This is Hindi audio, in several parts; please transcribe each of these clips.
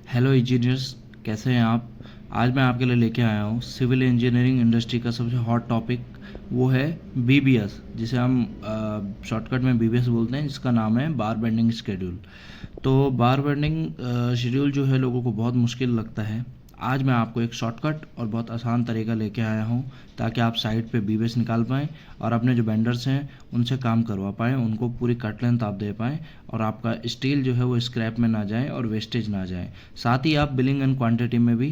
हेलो इंजीनियर्स, कैसे हैं आप। आज मैं आपके लिए लेके आया हूँ सिविल इंजीनियरिंग इंडस्ट्री का सबसे हॉट टॉपिक। वो है बीबीएस, जिसे हम शॉर्टकट में बीबीएस बोलते हैं, जिसका नाम है बार बेंडिंग शेड्यूल। तो बार बेंडिंग शेड्यूल जो है लोगों को बहुत मुश्किल लगता है। आज मैं आपको एक शॉर्टकट और बहुत आसान तरीका लेके आया हूँ, ताकि आप साइट पे बीबीएस निकाल पाएँ और अपने जो वेंडर्स हैं उनसे काम करवा पाएँ, उनको पूरी कट लेंथ आप दे पाएँ और आपका स्टील जो है वो स्क्रैप में ना जाए और वेस्टेज ना जाए। साथ ही आप बिलिंग एंड क्वांटिटी में भी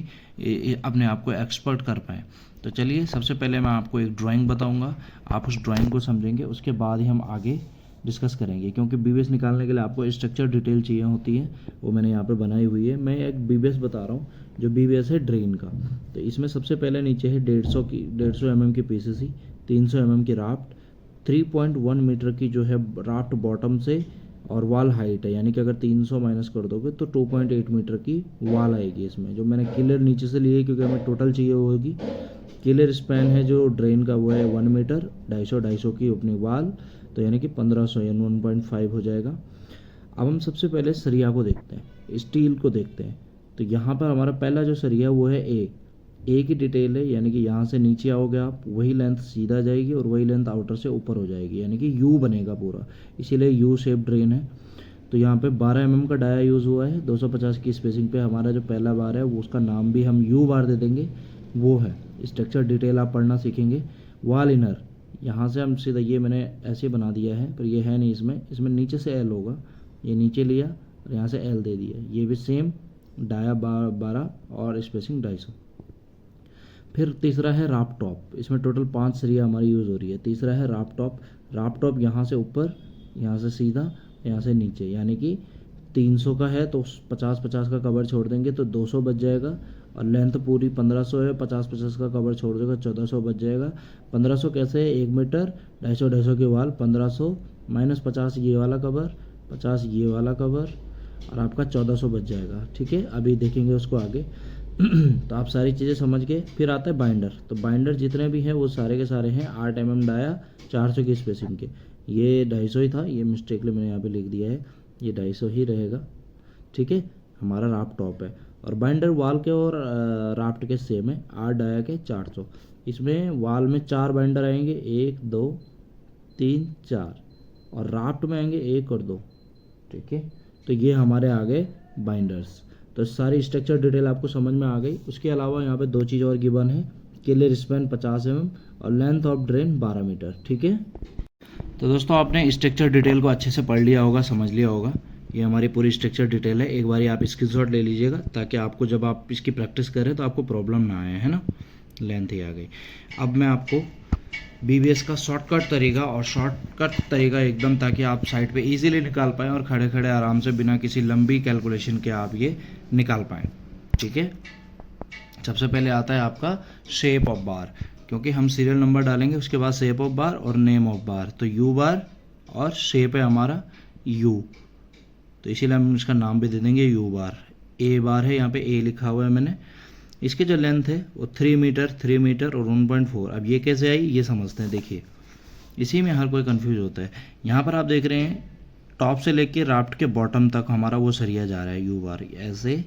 अपने आप को एक्सपर्ट कर पाएँ। तो चलिए, सबसे पहले मैं आपको एक ड्राइंग बताऊंगा, आप उस ड्राइंग को समझेंगे, उसके बाद ही हम आगे डिस्कस करेंगे। क्योंकि बीबीएस निकालने के लिए आपको स्ट्रक्चर डिटेल चाहिए होती है, वो मैंने यहाँ पे बनाई हुई है। मैं एक बीबीएस बता रहा हूँ जो बीबीएस है ड्रेन का। तो इसमें सबसे पहले नीचे है 150 mm की पीसीसी, 300 mm की राफ्ट, 3.1 मीटर की जो है राफ्ट बॉटम से, और वॉल हाइट है, यानी कि अगर 300 माइनस कर दोगे तो 2.8 मीटर की वॉल आएगी इसमें। जो मैंने किलर नीचे से लिए क्योंकि हमें टोटल चाहिए होगी। किलर स्पैन है जो ड्रेन का, वो है 1 मीटर, 250 की अपनी वॉल, तो यानी कि 1500 यानी 1.5 हो जाएगा। अब हम सबसे पहले सरिया को देखते हैं, स्टील को देखते हैं। तो यहाँ पर हमारा पहला जो सरिया वो है ए की डिटेल है, यानी कि यहाँ से नीचे आओगे आप, वही लेंथ सीधा जाएगी और वही लेंथ आउटर से ऊपर हो जाएगी, यानी कि यू बनेगा पूरा, इसीलिए यू शेप ड्रेन है। तो यहाँ पे 12 mm का डाया यूज़ हुआ है 250 की स्पेसिंग पे। हमारा जो पहला बार है वो, उसका नाम भी हम यू बार दे देंगे, वो है। स्ट्रक्चर डिटेल आप पढ़ना सीखेंगे। वॉल इनर, यहाँ से हम सीधा, ये मैंने ऐसे बना दिया है पर ये है नहीं इसमें नीचे से एल होगा, ये नीचे लिया और यहाँ से एल दे दिया। ये भी सेम, डाया 12 और स्पेसिंग 250। फिर तीसरा है राफ्ट टॉप, इसमें टोटल 5 सरिया हमारी यूज़ हो रही है। तीसरा है राफ्ट टॉप। राफ्ट टॉप यहाँ से ऊपर, यहाँ से सीधा, यहाँ से नीचे, यानी कि 300 का है तो 50-50 का कवर छोड़ देंगे तो 200 बच जाएगा। और लेंथ पूरी 1500 है, 50-50 का कवर छोड़ देगा, 1400 बच जाएगा। 1500 कैसे है, 1 मीटर, 250 की वाल, 1500 माइनस 50 ये वाला कवर, 50 ये वाला कवर, और आपका 1400 बच जाएगा। ठीक है, अभी देखेंगे उसको आगे। तो आप सारी चीज़ें समझ गए। फिर आता है बाइंडर। तो बाइंडर जितने भी हैं वो सारे के सारे हैं 8 mm डाया, 400 की स्पेसिंग के। ये 250 ही था, ये मिस्टेकली मैंने यहाँ पे लिख दिया है, ये 250 ही रहेगा। ठीक है, हमारा राफ्ट टॉप है। और बाइंडर वाल के और राफ्ट के सेम है, 8 डाया के 400। इसमें वाल में 4 बाइंडर आएंगे, 1 2 3 4, और राफ्ट में आएंगे 1 और 2। ठीक है, तो ये हमारे आ गए बाइंडर्स। तो सारी स्ट्रक्चर डिटेल आपको समझ में आ गई। उसके अलावा यहाँ पे 2 चीज़ और गिवन है, किलर स्पैन 50 mm और लेंथ ऑफ ड्रेन 12 मीटर। ठीक है, तो दोस्तों आपने स्ट्रक्चर डिटेल को अच्छे से पढ़ लिया होगा, समझ लिया होगा। ये हमारी पूरी स्ट्रक्चर डिटेल है। एक बार आप स्क्रीनशॉट ले लीजिएगा, ताकि आपको जब आप इसकी प्रैक्टिस करें तो आपको प्रॉब्लम ना आए, है ना। लेंथ ही आ गई। अब मैं आपको बीबीएस का शॉर्टकट तरीका एकदम, ताकि आप साइट पे इजीली निकाल पाएँ और खड़े खड़े आराम से बिना किसी लंबी कैलकुलेशन के आप ये निकाल पाएँ। ठीक है, सबसे पहले आता है आपका शेप ऑफ बार, क्योंकि हम सीरियल नंबर डालेंगे, उसके बाद शेप ऑफ बार और नेम ऑफ बार। तो यू बार और शेप है हमारा यू, तो इसीलिए हम इसका नाम भी दे देंगे यू बार। ए बार है, यहाँ पे ए लिखा हुआ है मैंने। इसकी जो लेंथ है वो 3 मीटर और 1.4। अब ये कैसे आई ये समझते हैं। देखिए, इसी में हर कोई कंफ्यूज होता है। यहाँ पर आप देख रहे हैं टॉप से लेके राफ्ट के बॉटम तक हमारा वो सरिया जा रहा है यू बार, ऐसे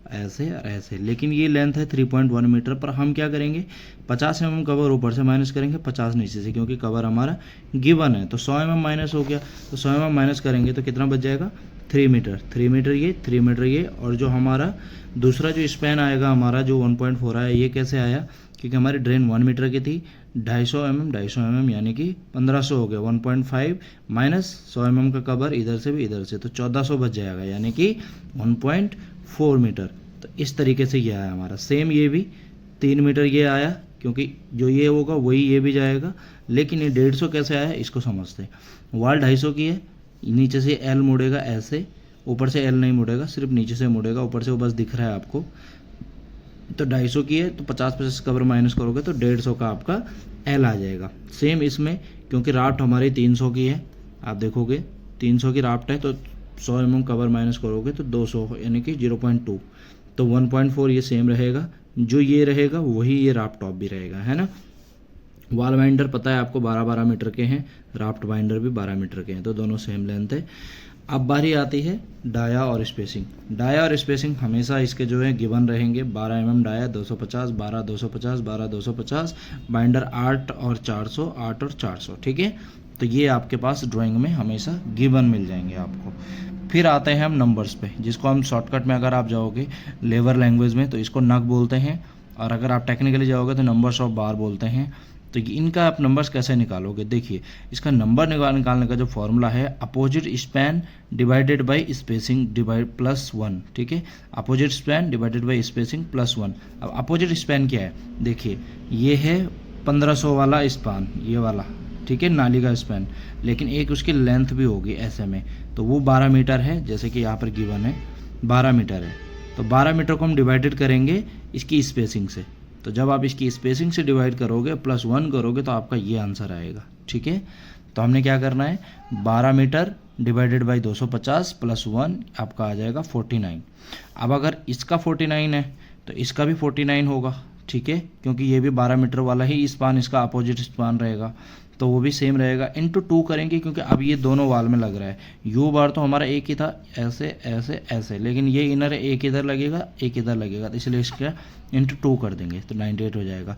ऐसे और ऐसे। लेकिन ये लेंथ है 3.1 मीटर, पर हम क्या करेंगे, 50 mm कवर ऊपर से माइनस करेंगे, 50 नीचे से, क्योंकि कवर हमारा गिवन है। तो 100 mm माइनस हो गया, तो 100 mm माइनस करेंगे तो कितना बच जाएगा, 3 मीटर। 3 मीटर ये, 3 मीटर ये, और जो हमारा दूसरा जो स्पैन आएगा हमारा जो 1.4 आया, ये कैसे आया, क्योंकि हमारी ड्रेन 1 मीटर की थी, 250 mm यानी कि 1500 हो गया। 1.5 माइनस 100 mm का कवर इधर से भी इधर से, तो 1400 बच जाएगा, यानी कि 1.4 मीटर। तो इस तरीके से ये आया हमारा। सेम ये भी 3 मीटर ये आया, क्योंकि जो ये होगा वही ये भी जाएगा। लेकिन ये 150 कैसे आया इसको समझते हैं। वॉल 250 की है, नीचे से एल मुड़ेगा ऐसे, ऊपर से एल नहीं मुड़ेगा, सिर्फ नीचे से मुड़ेगा, ऊपर से वो बस दिख रहा है आपको। तो 250 की है, तो 50-50 कवर माइनस करोगे तो 150 का आपका एल आ जाएगा। सेम इसमें, क्योंकि राफ्ट हमारी 300 की है, आप देखोगे 300 की राफ्ट है, तो 100 mm कवर माइनस करोगे तो 200 यानी कि 0.2, तो 1.4 ये सेम रहेगा। जो ये रहेगा वही ये राफ्ट टॉप भी रहेगा, है ना। वॉल बाइंडर पता है आपको 12-12 मीटर के हैं, राफ्ट बाइंडर भी 12 मीटर के हैं, तो दोनों सेम लेंथ है। अब बारी आती है डाया और स्पेसिंग। डाया और स्पेसिंग हमेशा इसके जो है गिवन रहेंगे। 12 mm डाया 250, 12 250, 12 250, बाइंडर 8 और 400, 8 और 400, ठीक है। तो ये आपके पास ड्राइंग में हमेशा गिवन मिल जाएंगे आपको। फिर आते हैं हम नंबर्स पे, जिसको हम शॉर्टकट में अगर आप जाओगे लेबर लैंग्वेज में तो इसको नग बोलते हैं, और अगर आप टेक्निकली जाओगे तो नंबर्स ऑफ बार बोलते हैं। तो इनका आप नंबर्स कैसे निकालोगे, देखिए इसका नंबर निकालने का जो फॉर्मूला है opposite span divided by spacing divide plus 1, ठीक है। Opposite span divided by spacing plus 1। अब अपोजिट स्पैन क्या है, देखिए ये है 1500 वाला स्पान, ये वाला, ठीक है, नाली का स्पैन, लेकिन एक उसकी लेंथ भी होगी ऐसे में, तो वो 12 मीटर है, जैसे कि यहाँ पर गिवन है 12 मीटर है। तो 12 मीटर को हम डिवाइडेड करेंगे इसकी स्पेसिंग से, तो जब आप इसकी स्पेसिंग से डिवाइड करोगे प्लस 1 करोगे तो आपका ये आंसर आएगा, ठीक है। तो हमने क्या करना है, 12 मीटर डिवाइडेड बाई 250 प्लस 1 आपका आ जाएगा 49। अब अगर इसका 49 है तो इसका भी 49 होगा, ठीक है, क्योंकि ये भी 12 मीटर वाला ही स्पान इसका अपोजिट स्पान रहेगा, तो वो भी सेम रहेगा। इंटू 2 करेंगे क्योंकि अब ये दोनों वाल में लग रहा है। यू बार तो हमारा एक ही था, ऐसे ऐसे ऐसे, लेकिन ये इनर एक इधर लगेगा एक इधर लगेगा, तो इसलिए इसका इंटू 2 कर देंगे तो 98 हो जाएगा।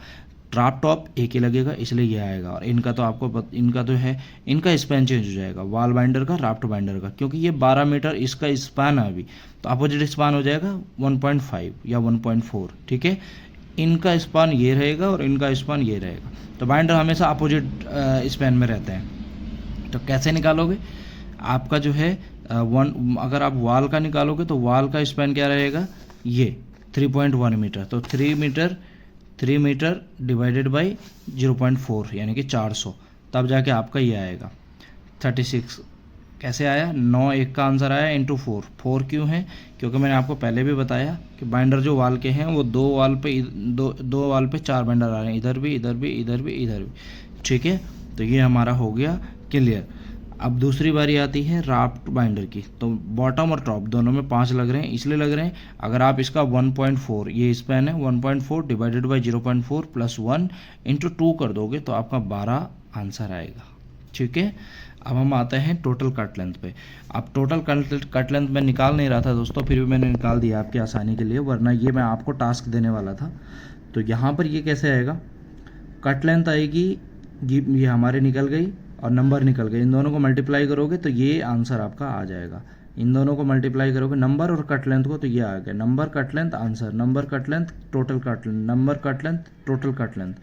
ट्राप टॉप एक ही लगेगा इसलिए ये आएगा, और इनका तो आपको इनका तो है, इनका स्पैन चेंज हो जाएगा वाल बाइंडर का राफ्ट बाइंडर का, क्योंकि ये 12 मीटर इसका स्पैन है अभी, तो अपोजिट स्पान हो जाएगा 1.5 या 1.4, ठीक है। इनका स्पान ये रहेगा और इनका स्पान ये रहेगा, तो बाइंडर हमेशा अपोजिट स्पैन में रहते हैं। तो कैसे निकालोगे, आपका जो है अगर आप वाल का निकालोगे तो वाल का स्पैन क्या रहेगा, ये 3.1 मीटर, तो 3 मीटर डिवाइडेड बाई 0.4 यानी कि 400, तब जाके आपका ये आएगा 36। कैसे आया, 9 1 का आंसर आया इंटू 4 क्यों है, क्योंकि मैंने आपको पहले भी बताया कि बाइंडर जो वाल के हैं वो दो वाल पे 4 बाइंडर आ रहे हैं, इधर भी इधर भी इधर भी इधर भी, ठीक है। तो ये हमारा हो गया क्लियर। अब दूसरी बारी आती है राफ्ट बाइंडर की, तो बॉटम और टॉप दोनों में 5 लग रहे हैं, इसलिए लग रहे हैं अगर आप इसका 1.4, ये स्पैन है 1.4 डिवाइडेड बाई 0.4 प्लस 1 इंटू 2 कर दोगे तो आपका 12 आंसर आएगा, ठीक है। अब हम आते हैं टोटल कट लेंथ पे। अब टोटल कट लेंथ मैं निकाल नहीं रहा था दोस्तों, फिर भी मैंने निकाल दिया आपकी आसानी के लिए, वरना ये मैं आपको टास्क देने वाला था। तो यहाँ पर ये कैसे आएगा, कट लेंथ आएगी, ये हमारे निकल गई और नंबर निकल गए, इन दोनों को मल्टीप्लाई करोगे तो ये आंसर आपका आ जाएगा। इन दोनों को मल्टीप्लाई करोगे नंबर और कट लेंथ को, तो ये आ गया number cut length answer, number cut length total cut length, number cut length total cut length.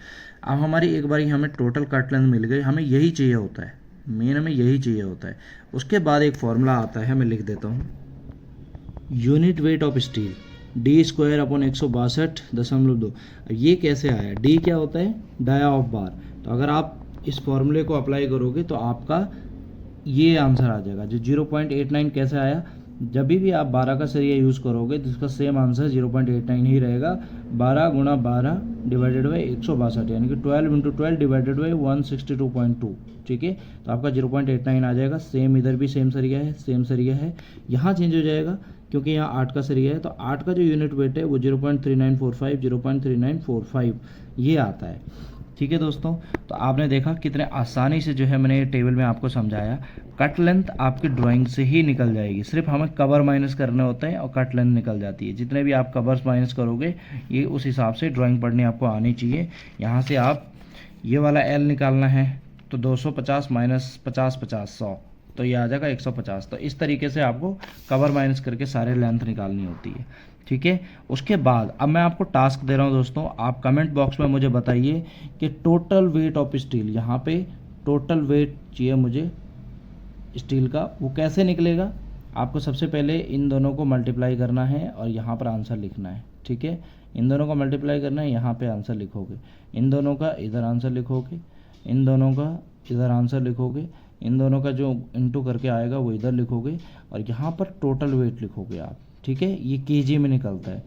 अब हमारी एक बारी हमें टोटल कट लेंथ मिल गई, हमें यही चाहिए होता है, मेन हमें यही चाहिए होता है। उसके बाद एक फॉर्मूला आता है, मैं लिख देता हूँ, unit weight of steel D² upon 162.2। ये कैसे आया, D क्या होता है, डाया ऑफ बार, तो अगर आप इस फॉर्मूले को अप्लाई करोगे तो आपका ये आंसर आ जाएगा। जो 0.89 कैसे आया, जब भी आप 12 का सरिया यूज़ करोगे तो इसका सेम आंसर 0.89 ही रहेगा, 12 गुणा 12 डिवाइडेड बाई 162 यानी कि 12 इंटू 12 डिवाइडेड बाई 162.2, ठीक है। तो आपका 0.89 आ जाएगा। सेम इधर भी सेम सरिया है, सेम सरिया है, यहाँ चेंज हो जाएगा क्योंकि यहाँ 8 का सरिया है, तो 8 का जो यूनिट वेट है वो 0.3945 ये आता है, ठीक है दोस्तों। तो आपने देखा कितने आसानी से जो है मैंने ये टेबल में आपको समझाया। कट लेंथ आपकी ड्राइंग से ही निकल जाएगी, सिर्फ हमें कवर माइनस करने होते हैं और कट लेंथ निकल जाती है। जितने भी आप कवर्स माइनस करोगे ये उस हिसाब से ड्राइंग पढ़नी आपको आनी चाहिए। यहाँ से आप ये वाला एल निकालना है तो 250 माइनस 50 50 100, तो ये आ जाएगा 150। तो इस तरीके से आपको कवर माइनस करके सारे लेंथ निकालनी होती है, ठीक है। उसके बाद अब मैं आपको टास्क दे रहा हूँ दोस्तों, आप कमेंट बॉक्स में मुझे बताइए कि टोटल वेट ऑफ स्टील, यहाँ पे टोटल वेट चाहिए मुझे स्टील का, वो कैसे निकलेगा। आपको सबसे पहले इन दोनों को मल्टीप्लाई करना है और यहाँ पर आंसर लिखना है, ठीक है। इन दोनों को मल्टीप्लाई करना है, यहाँ पे आंसर लिखोगे, इन दोनों का इधर आंसर लिखोगे, इन दोनों का इधर आंसर लिखोगे, इन दोनों का जो इंटू करके आएगा वो इधर लिखोगे और यहाँ पर टोटल वेट लिखोगे आप, ठीक है। ये केजी में निकलता है।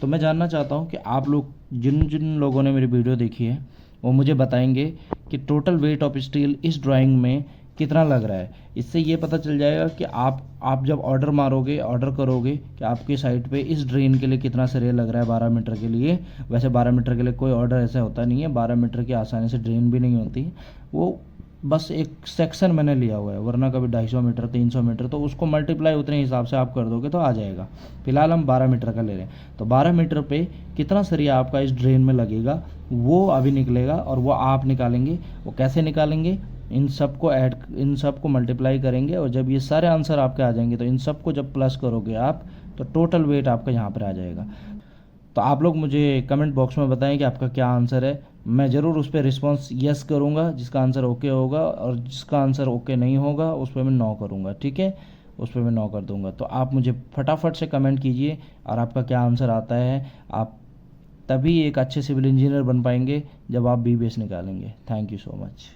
तो मैं जानना चाहता हूँ कि आप लोग जिन जिन लोगों ने मेरी वीडियो देखी है वो मुझे बताएंगे कि टोटल वेट ऑफ स्टील इस ड्राइंग में कितना लग रहा है। इससे ये पता चल जाएगा कि आप जब ऑर्डर मारोगे, ऑर्डर करोगे कि आपकी साइट पे इस ड्रेन के लिए कितना सरिया लग रहा है 12 मीटर के लिए। वैसे 12 मीटर के लिए कोई ऑर्डर ऐसा होता नहीं है, 12 मीटर की आसानी से ड्रेन भी नहीं होती, वो बस एक सेक्शन मैंने लिया हुआ है, वरना कभी 250 मीटर 300 मीटर तो उसको मल्टीप्लाई उतने हिसाब से आप कर दोगे तो आ जाएगा। फिलहाल हम 12 मीटर का ले रहे हैं, तो 12 मीटर पे कितना सरिया आपका इस ड्रेन में लगेगा वो अभी निकलेगा, और वो आप निकालेंगे। वो कैसे निकालेंगे, इन सब को मल्टीप्लाई करेंगे, और जब ये सारे आंसर आपके आ जाएंगे तो इन सब को जब प्लस करोगे आप, तो टोटल वेट आपका यहाँ पर आ जाएगा। तो आप लोग मुझे कमेंट बॉक्स में बताएं कि आपका क्या आंसर है। मैं ज़रूर उस पर रिस्पॉन्स यस करूँगा जिसका आंसर ओके होगा, और जिसका आंसर ओके नहीं होगा उस पर मैं नो करूँगा, ठीक है, उस पर मैं नो कर दूँगा। तो आप मुझे फटाफट से कमेंट कीजिए और आपका क्या आंसर आता है। आप तभी एक अच्छे सिविल इंजीनियर बन पाएंगे जब आप बीबीएस निकालेंगे। Thank you so much.